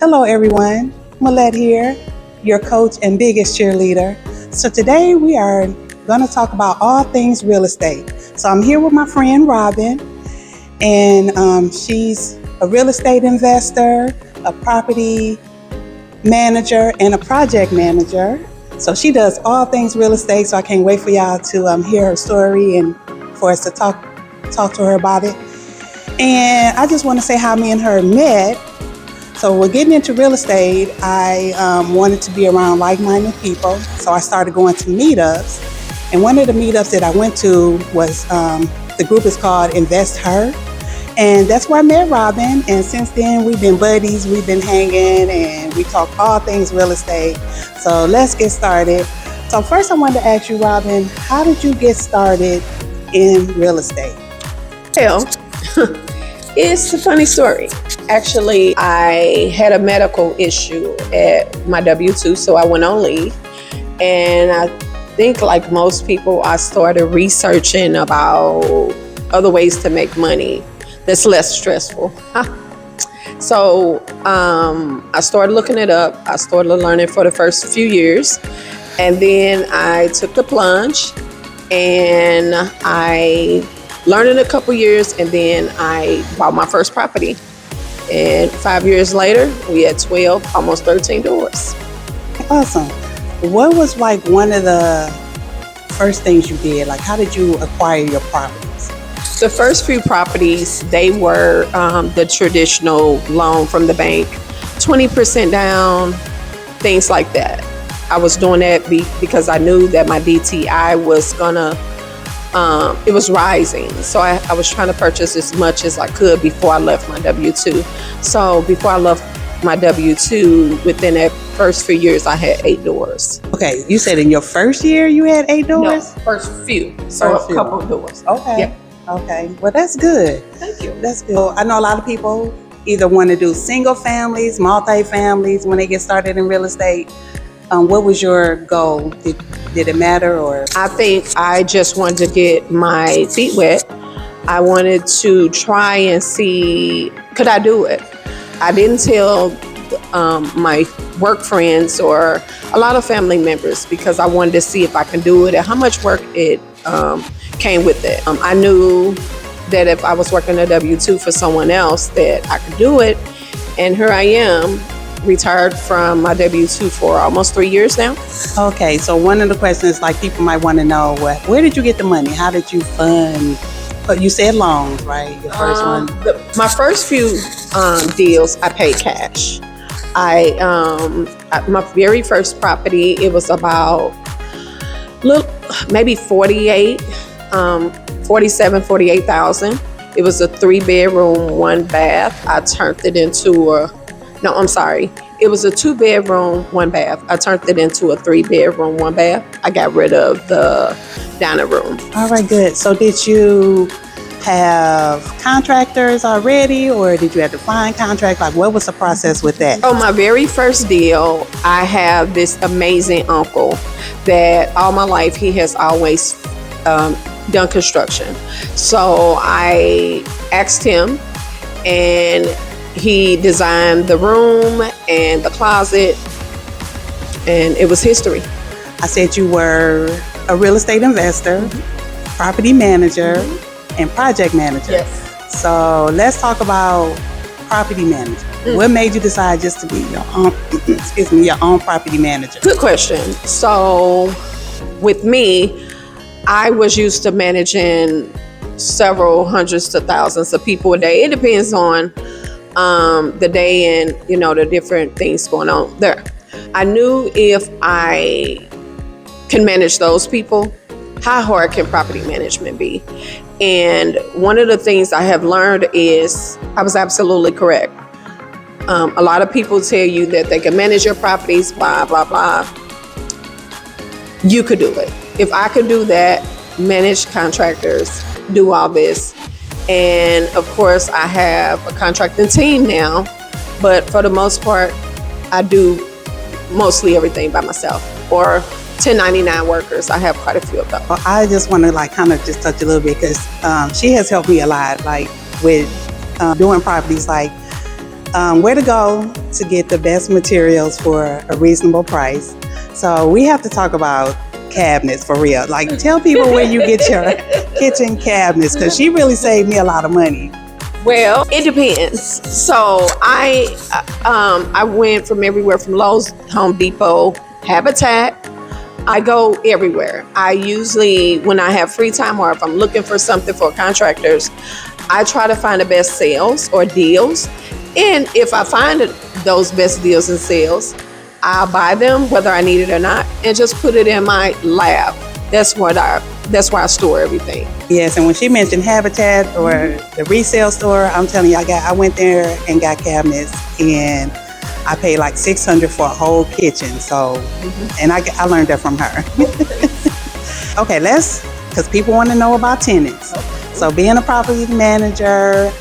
Hello everyone, Millette here, your coach and biggest cheerleader. So today we are going to talk about all things real estate. So I'm here with my friend Robin, and she's a real estate investor, a property manager, and a project manager. So she does all things real estate, so I can't wait for y'all to hear her story and for us to talk to her about it. And I just want to say how me and her met. So we're getting into real estate. I wanted to be around like-minded people, so I started going to meetups. And one of the meetups that I went to was, the group is called Invest Her. And that's where I met Robin. And since then, we've been buddies, we've been hanging, and we talk all things real estate. So let's get started. So first I wanted to ask you, Robin, how did you get started in real estate? Well, it's a funny story. Actually, I had a medical issue at my W-2, so I went on leave. And I think like most people, I started researching about other ways to make money that's less stressful. So I started looking it up. I started learning for the first few years. And then I took the plunge and I learned in a couple years, and then I bought my first property. And 5 years later, we had 12, almost 13 doors. Awesome. What was like one of the first things you did? Like, how did you acquire your properties? The first few properties, they were the traditional loan from the bank, 20% down, things like that. I was doing that because I knew that my DTI was gonna, it was rising. So I was trying to purchase as much as I could before I left my W-2. So before I left my W-2, within that first few years, I had 8 doors. Okay, you said in your first year you had 8 doors? No, first few. So a couple of doors. Okay. Yeah. Okay. Well, that's good. Thank you. That's good. I know a lot of people either want to do single families, multi-families when they get started in real estate. What was your goal? Did it matter, or? I think I just wanted to get my feet wet. I wanted to try and see, could I do it? I didn't tell my work friends or a lot of family members because I wanted to see if I can do it and how much work it came with it. I knew that if I was working a W-2 for someone else that I could do it. And here I am, retired from my W-2 for almost 3 years now. Okay, so one of the questions like people might want to know, where did you get the money? How did you fund? You said loans, right? Your first one? My first few deals, I paid cash. My very first property, it was about maybe 48,000. It was a 3-bedroom, 1 bath. I turned it into it was a 2-bedroom, 1 bath. I turned it into a 3-bedroom, 1 bath. I got rid of the dining room. All right, good. So did you have contractors already, or did you have to find contractors? Like, what was the process with that? On my very first deal, I have this amazing uncle that all my life he has always done construction. So I asked him, and he designed the room and the closet, and it was history. I said you were a real estate investor, property manager, and project manager. Yes. So let's talk about property manager. What made you decide just to be your own, your own property manager? Good question. So with me, I was used to managing several hundreds to thousands of people a day. It depends on the day and the different things going on there. I knew if I can manage those people, how hard can property management be? And one of the things I have learned is I was absolutely correct. A lot of people tell you that they can manage your properties, blah, blah, blah. You could do it. If I could do that, manage contractors, do all this. And of course, I have a contracting team now, but for the most part, I do mostly everything by myself, or 1099 workers. I have quite a few of them. Well, I just want to kind of just touch a little bit because she has helped me a lot, like with doing properties. Like where to go to get the best materials for a reasonable price. So we have to talk about cabinets for real. Like, tell people where you get your kitchen cabinets, because she really saved me a lot of money. Well, it depends. So I went from everywhere from Lowe's, Home Depot, Habitat. I go everywhere. I usually, when I have free time or if I'm looking for something for contractors, I try to find the best sales or deals. And if I find those best deals and sales, I'll buy them whether I need it or not and just put it in my lab. That's where I store everything. Yes, and when she mentioned Habitat or the resale store, I'm telling you, I went there and got cabinets, and I paid like $600 for a whole kitchen. So, and I learned that from her. Okay, because people want to know about tenants. Okay. So being a property manager,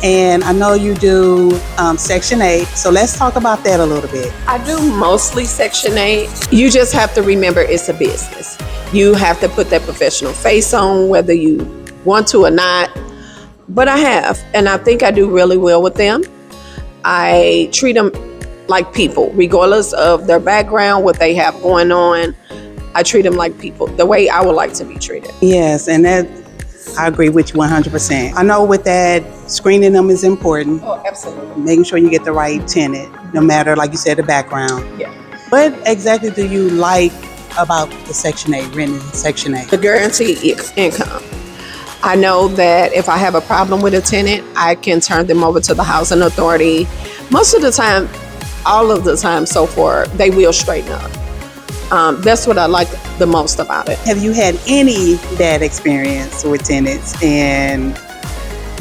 and I know you do Section 8, so let's talk about that a little bit. I do mostly Section 8. You just have to remember it's a business. You have to put that professional face on, whether you want to or not. But I have, and I think I do really well with them. I treat them like people, regardless of their background, what they have going on. I treat them like people, the way I would like to be treated. Yes, and that I agree with you 100%. I know with that, screening them is important. Oh, absolutely. Making sure you get the right tenant, no matter, like you said, the background. Yeah. What exactly do you like about the Section 8, renting Section 8? The guaranteed income. I know that if I have a problem with a tenant, I can turn them over to the housing authority. Most of the time, all of the time so far, they will straighten up. That's what I like the most about it. Have you had any bad experience with tenants, and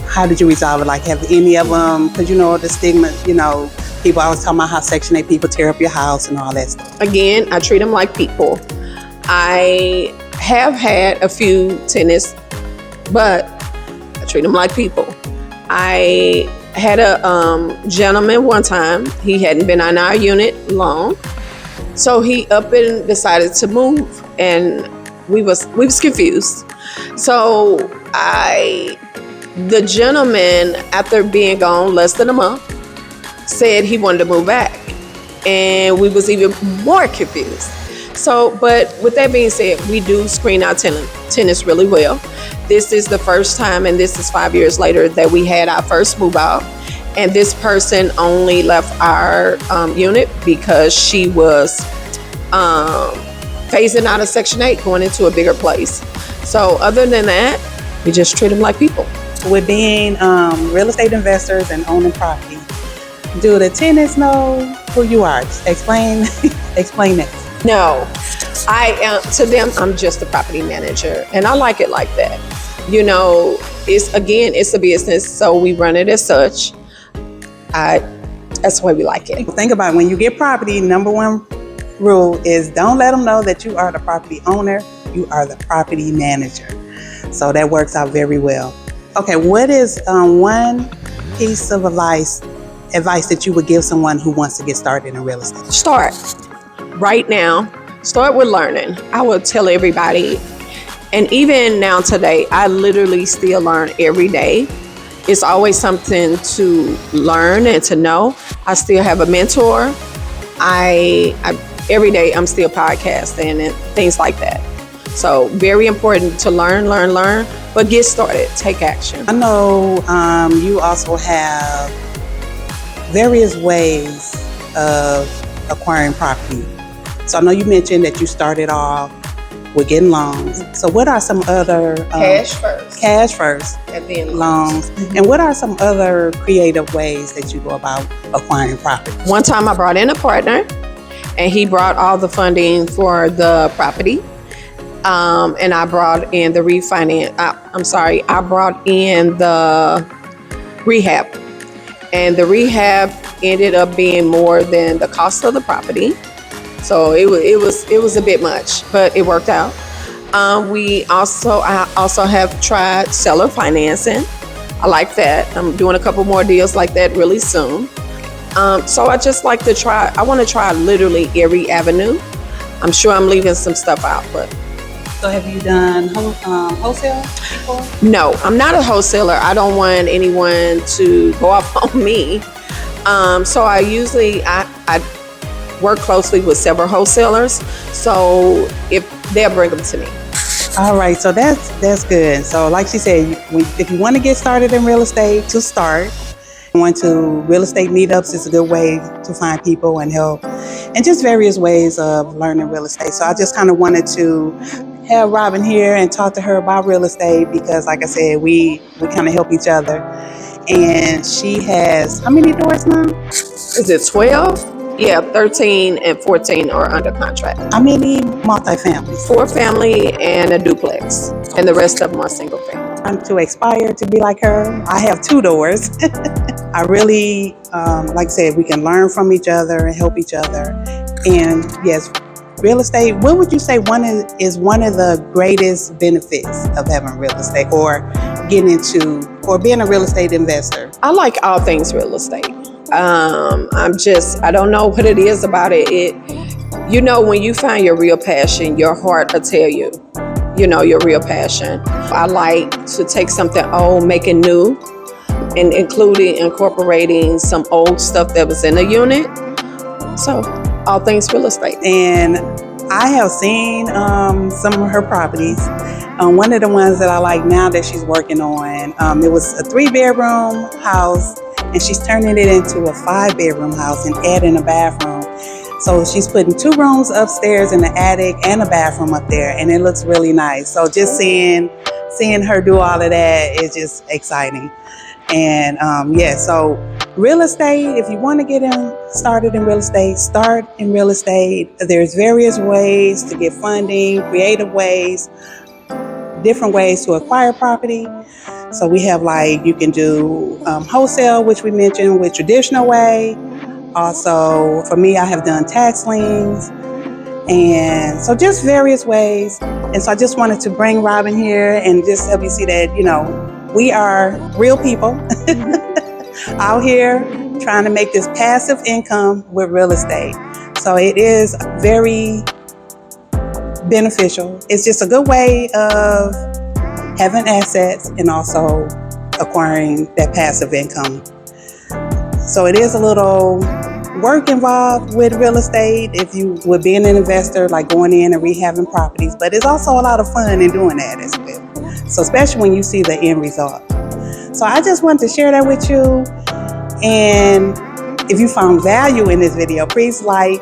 how did you resolve it? Like, have any of them, because the stigma, people always talking about how Section 8 people tear up your house and all that stuff. Again, I treat them like people. I have had a few tenants, but I treat them like people. I had a gentleman one time. He hadn't been on our unit long, so he up and decided to move, and we was confused. So the gentleman, after being gone less than a month, said he wanted to move back, and we was even more confused. So, but with that being said, we do screen our tenants really well. This is the first time, and this is 5 years later, that we had our first move out, and this person only left our unit because she was phasing out of Section 8, going into a bigger place. So other than that, we just treat them like people. With being real estate investors and owning property, do the tenants know who you are? Explain that. No, to them, I'm just a property manager, and I like it like that. It's a business, so we run it as such. That's the way we like it. Think about it. When you get property, number one rule is don't let them know that you are the property owner. You are the property manager. So that works out very well. Okay, what is one piece of advice that you would give someone who wants to get started in real estate? Start right now. Start with learning. I will tell everybody, and even now today, I literally still learn every day. It's always something to learn and to know. I still have a mentor. I every day I'm still podcasting and things like that. So very important to learn, but get started, take action. I know you also have various ways of acquiring property. So I know you mentioned that you started off with getting loans. So what are some other Cash first, and then loans? And what are some other creative ways that you go about acquiring property? One time I brought in a partner, and he brought all the funding for the property. And I brought in the refinance. I brought in the rehab, and the rehab ended up being more than the cost of the property. So it was a bit much, but it worked out. I also have tried seller financing. I like that. I'm doing a couple more deals like that really soon. So I just like to try. I want to try literally every avenue. I'm sure I'm leaving some stuff out, but. So have you done wholesale before? No, I'm not a wholesaler. I don't want anyone to go off on me. So I work closely with several wholesalers. So if they'll bring them to me. All right, so that's good. So like she said, if you want to get started in real estate, to start, going to real estate meetups is a good way to find people and help, and just various ways of learning real estate. So I just kind of wanted to have Robin here and talk to her about real estate because, like I said, we kind of help each other. And she has how many doors now? Is it 12? Yeah, 13 and 14 are under contract. How many multifamilies? 4 family and a duplex, and the rest of them are single family. I'm to aspire to be like her. I have 2 doors. I really, like I said, we can learn from each other and help each other. And yes, real estate, what would you say is one of the greatest benefits of having real estate or getting into or being a real estate investor? I like all things real estate. I don't know what it is about it. When you find your real passion, your heart will tell you, your real passion. I like to take something old, make it new, and incorporating some old stuff that was in a unit. So all things real estate. And I have seen some of her properties. One of the ones that I like now that she's working on, it was a 3-bedroom house, and she's turning it into a 5-bedroom house and adding a bathroom. So she's putting 2 rooms upstairs in the attic and a bathroom up there, and it looks really nice. So just seeing her do all of that is just exciting. And so real estate, if you want to get started in real estate, start in real estate. There's various ways to get funding, creative ways, different ways to acquire property. So we have you can do wholesale, which we mentioned, with traditional way. Also, for me, I have done tax liens. And so just various ways. And so I just wanted to bring Robin here and just help you see that, we are real people out here trying to make this passive income with real estate. So it is very beneficial. It's just a good way of having assets and also acquiring that passive income. So it is a little work involved with real estate if you were being an investor, like going in and rehabbing properties, but it's also a lot of fun in doing that as well. So especially when you see the end result. So I just wanted to share that with you. And if you found value in this video, please like,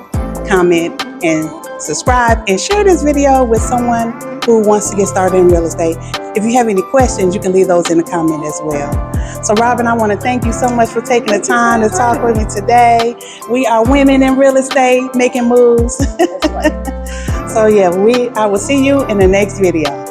comment, and subscribe, and share this video with someone who wants to get started in real estate. If you have any questions, you can leave those in the comment as well. So Robin, I want to thank you so much for taking the time to talk with me today. We are women in real estate making moves. So yeah, I will see you in the next video.